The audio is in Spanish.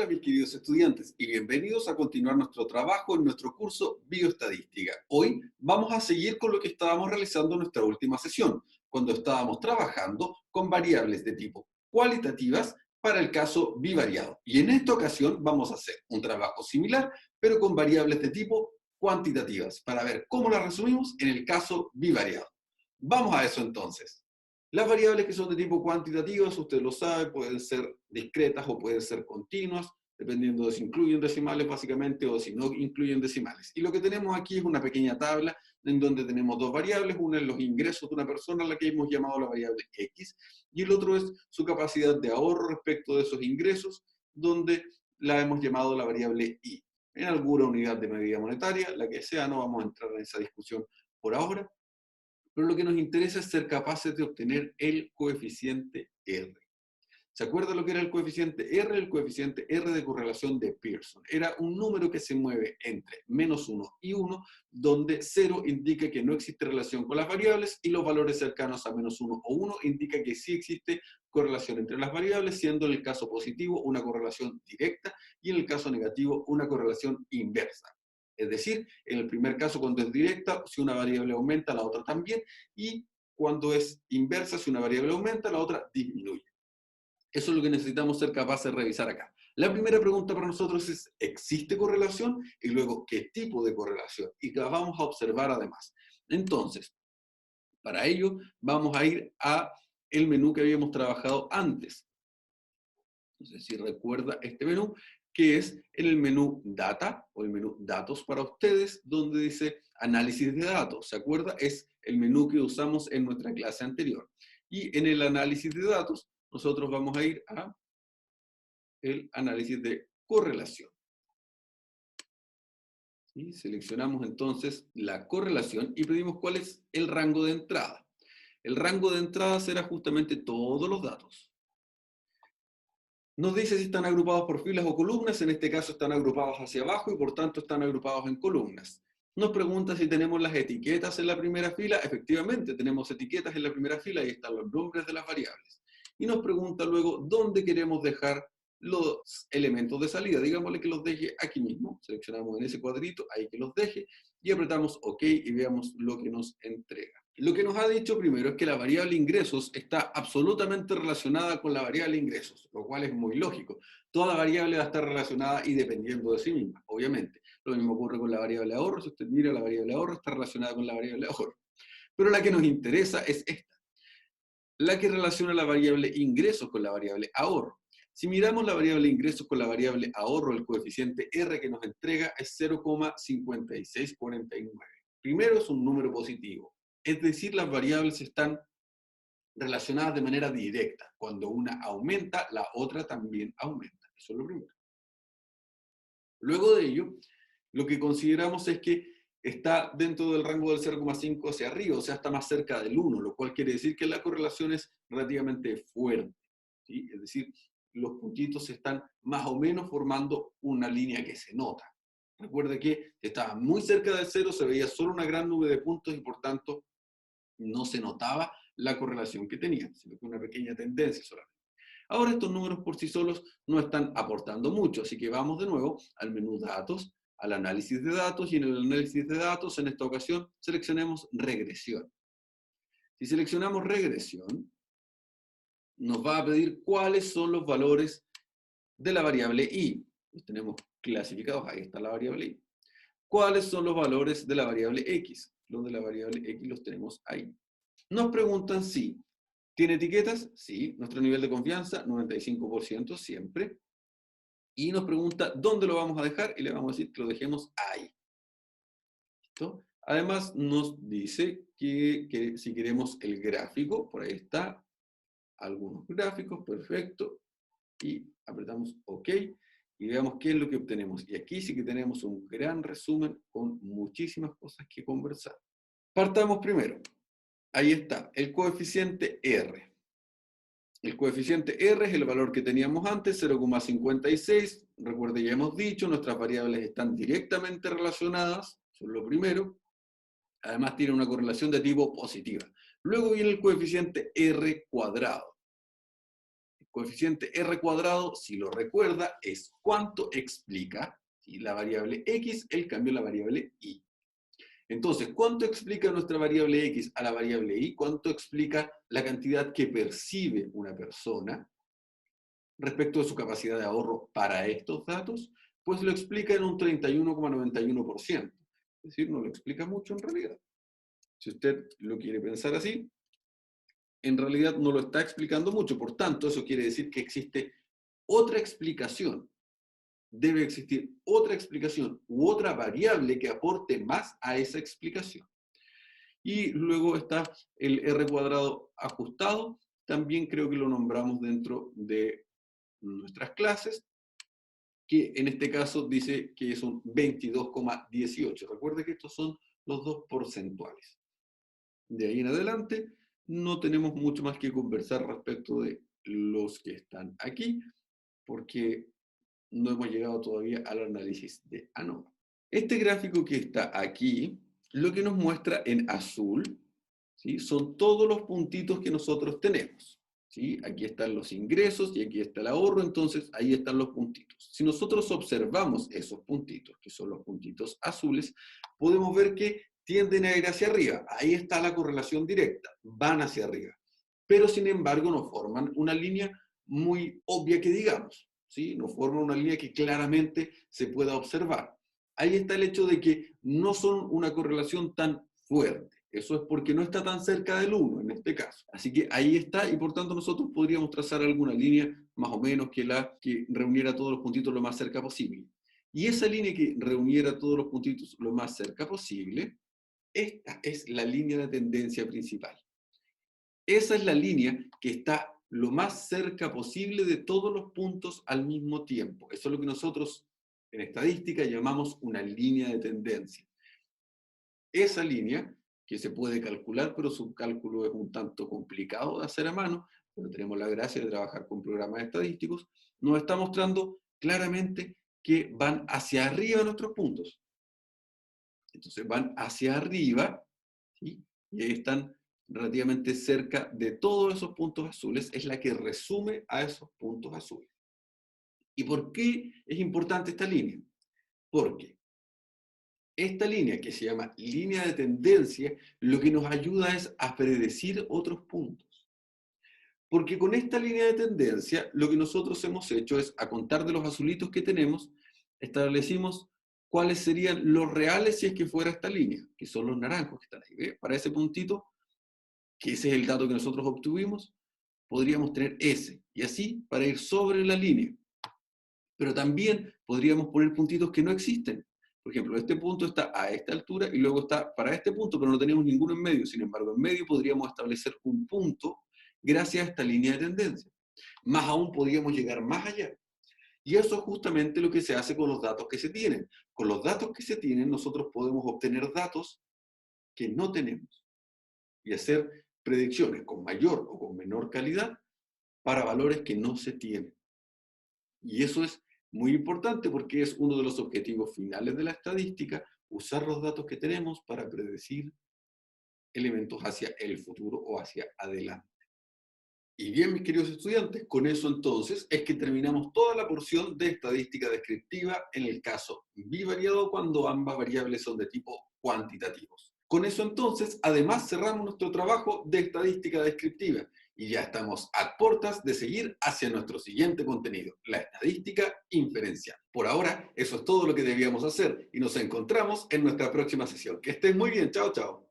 Hola mis queridos estudiantes y bienvenidos a continuar nuestro trabajo en nuestro curso Bioestadística. Hoy vamos a seguir con lo que estábamos realizando en nuestra última sesión, cuando estábamos trabajando con variables de tipo cualitativas para el caso bivariado. Y en esta ocasión vamos a hacer un trabajo similar, pero con variables de tipo cuantitativas, para ver cómo las resumimos en el caso bivariado. Vamos a eso entonces. Las variables que son de tipo cuantitativas, usted lo sabe, pueden ser discretas o pueden ser continuas, dependiendo de si incluyen decimales básicamente o si no incluyen decimales. Y lo que tenemos aquí es una pequeña tabla en donde tenemos dos variables, una es los ingresos de una persona, a la que hemos llamado la variable X, y el otro es su capacidad de ahorro respecto de esos ingresos, donde la hemos llamado la variable Y. En alguna unidad de medida monetaria, la que sea, no vamos a entrar en esa discusión por ahora, pero lo que nos interesa es ser capaces de obtener el coeficiente R. ¿Se acuerda lo que era el coeficiente R? El coeficiente R de correlación de Pearson. Era un número que se mueve entre -1 y 1, donde 0 indica que no existe relación con las variables y los valores cercanos a -1 o 1 indica que sí existe correlación entre las variables, siendo en el caso positivo una correlación directa y en el caso negativo una correlación inversa. Es decir, en el primer caso, cuando es directa, si una variable aumenta, la otra también, y cuando es inversa, si una variable aumenta, la otra disminuye. Eso es lo que necesitamos ser capaces de revisar acá. La primera pregunta para nosotros es, ¿existe correlación? Y luego, ¿qué tipo de correlación? Y la vamos a observar además. Entonces, para ello, vamos a ir a el menú que habíamos trabajado antes. No sé si recuerda este menú, que es en el menú Data o el menú Datos para ustedes, donde dice Análisis de datos. ¿Se acuerda? Es el menú que usamos en nuestra clase anterior. Y en el análisis de datos, nosotros vamos a ir a el análisis de correlación. ¿Sí? Seleccionamos entonces la correlación y pedimos cuál es el rango de entrada. El rango de entrada será justamente todos los datos. Nos dice si están agrupados por filas o columnas, en este caso están agrupados hacia abajo y por tanto están agrupados en columnas. Nos pregunta si tenemos las etiquetas en la primera fila, efectivamente tenemos etiquetas en la primera fila y están los nombres de las variables. Y nos pregunta luego dónde queremos dejar los elementos de salida, digámosle que los deje aquí mismo, seleccionamos en ese cuadrito, ahí que los deje, y apretamos OK y veamos lo que nos entrega. Lo que nos ha dicho primero es que la variable ingresos está absolutamente relacionada con la variable ingresos, lo cual es muy lógico. Toda variable va a estar relacionada y dependiendo de sí misma, obviamente. Lo mismo ocurre con la variable ahorro. Si usted mira, la variable ahorro está relacionada con la variable ahorro. Pero la que nos interesa es esta, la que relaciona la variable ingresos con la variable ahorro. Si miramos la variable ingresos con la variable ahorro, el coeficiente R que nos entrega es 0,5649. Primero es un número positivo. Es decir, las variables están relacionadas de manera directa. Cuando una aumenta, la otra también aumenta. Eso es lo primero. Luego de ello, lo que consideramos es que está dentro del rango del 0,5 hacia arriba, o sea, está más cerca del 1, lo cual quiere decir que la correlación es relativamente fuerte. ¿Sí? Es decir, los puntitos están más o menos formando una línea que se nota. Recuerde que estaba muy cerca del 0, se veía solo una gran nube de puntos y por tanto no se notaba la correlación que tenían, sino que una pequeña tendencia solamente. Ahora estos números por sí solos no están aportando mucho, así que vamos de nuevo al menú Datos, al análisis de datos, y en el análisis de datos, en esta ocasión, seleccionemos regresión. Si seleccionamos regresión, nos va a pedir cuáles son los valores de la variable Y. Los tenemos clasificados, ahí está la variable Y. ¿Cuáles son los valores de la variable X? Los de la variable X los tenemos ahí. Nos preguntan si tiene etiquetas. Sí. Nuestro nivel de confianza, 95% siempre. Y nos pregunta dónde lo vamos a dejar y le vamos a decir que lo dejemos ahí. ¿Listo? Además nos dice que si queremos el gráfico, por ahí está, algunos gráficos, perfecto. Y apretamos OK y veamos qué es lo que obtenemos. Y aquí sí que tenemos un gran resumen con muchísimas cosas que conversar. Partamos primero. Ahí está, el coeficiente R. El coeficiente R es el valor que teníamos antes, 0,56. Recuerde, ya hemos dicho, nuestras variables están directamente relacionadas, eso es lo primero. Además tiene una correlación de tipo positiva. Luego viene el coeficiente R cuadrado. coeficiente R cuadrado, si lo recuerda, es cuánto explica, ¿sí?, la variable X, el cambio en la variable Y. Entonces, ¿cuánto explica nuestra variable X a la variable Y? ¿Cuánto explica la cantidad que percibe una persona respecto de su capacidad de ahorro para estos datos? Pues lo explica en un 31,91%. Es decir, no lo explica mucho en realidad. Si usted lo quiere pensar así, en realidad no lo está explicando mucho. Por tanto, eso quiere decir que existe otra explicación. Debe existir otra explicación u otra variable que aporte más a esa explicación. Y luego está el R cuadrado ajustado. También creo que lo nombramos dentro de nuestras clases, que en este caso dice que es un 22,18. Recuerde que estos son los dos porcentuales. De ahí en adelante no tenemos mucho más que conversar respecto de los que están aquí, porque no hemos llegado todavía al análisis de ANOVA. Este gráfico que está aquí, lo que nos muestra en azul, ¿sí?, son todos los puntitos que nosotros tenemos. ¿Sí? Aquí están los ingresos y aquí está el ahorro, entonces ahí están los puntitos. Si nosotros observamos esos puntitos, que son los puntitos azules, podemos ver que tienden a ir hacia arriba. Ahí está la correlación directa, van hacia arriba. Pero sin embargo no forman una línea muy obvia que digamos, ¿sí? No forman una línea que claramente se pueda observar. Ahí está el hecho de que no son una correlación tan fuerte. Eso es porque no está tan cerca del 1 en este caso. Así que ahí está, y por tanto nosotros podríamos trazar alguna línea más o menos que reuniera todos los puntitos lo más cerca posible. Y esa línea que reuniera todos los puntitos lo más cerca posible, esta es la línea de tendencia principal. Esa es la línea que está lo más cerca posible de todos los puntos al mismo tiempo. Eso es lo que nosotros en estadística llamamos una línea de tendencia. Esa línea, que se puede calcular, pero su cálculo es un tanto complicado de hacer a mano, pero tenemos la gracia de trabajar con programas estadísticos, nos está mostrando claramente que van hacia arriba nuestros puntos. Entonces van hacia arriba, ¿sí?, y ahí están relativamente cerca de todos esos puntos azules, es la que resume a esos puntos azules. ¿Y por qué es importante esta línea? Porque esta línea, que se llama línea de tendencia, lo que nos ayuda es a predecir otros puntos. Porque con esta línea de tendencia, lo que nosotros hemos hecho es, a contar de los azulitos que tenemos, establecimos cuáles serían los reales si es que fuera esta línea, que son los naranjos que están ahí. ¿Ve? Para ese puntito, que ese es el dato que nosotros obtuvimos, podríamos tener ese, y así para ir sobre la línea. Pero también podríamos poner puntitos que no existen. Por ejemplo, este punto está a esta altura y luego está para este punto, pero no tenemos ninguno en medio. Sin embargo, en medio podríamos establecer un punto gracias a esta línea de tendencia. Más aún podríamos llegar más allá. Y eso es justamente lo que se hace con los datos que se tienen. Con los datos que se tienen, nosotros podemos obtener datos que no tenemos y hacer predicciones con mayor o con menor calidad para valores que no se tienen. Y eso es muy importante porque es uno de los objetivos finales de la estadística, usar los datos que tenemos para predecir elementos hacia el futuro o hacia adelante. Y bien, mis queridos estudiantes, con eso entonces es que terminamos toda la porción de estadística descriptiva en el caso bivariado cuando ambas variables son de tipo cuantitativos. Con eso entonces, además cerramos nuestro trabajo de estadística descriptiva y ya estamos a puertas de seguir hacia nuestro siguiente contenido, la estadística inferencial. Por ahora, eso es todo lo que debíamos hacer y nos encontramos en nuestra próxima sesión. Que estén muy bien, chao, chao.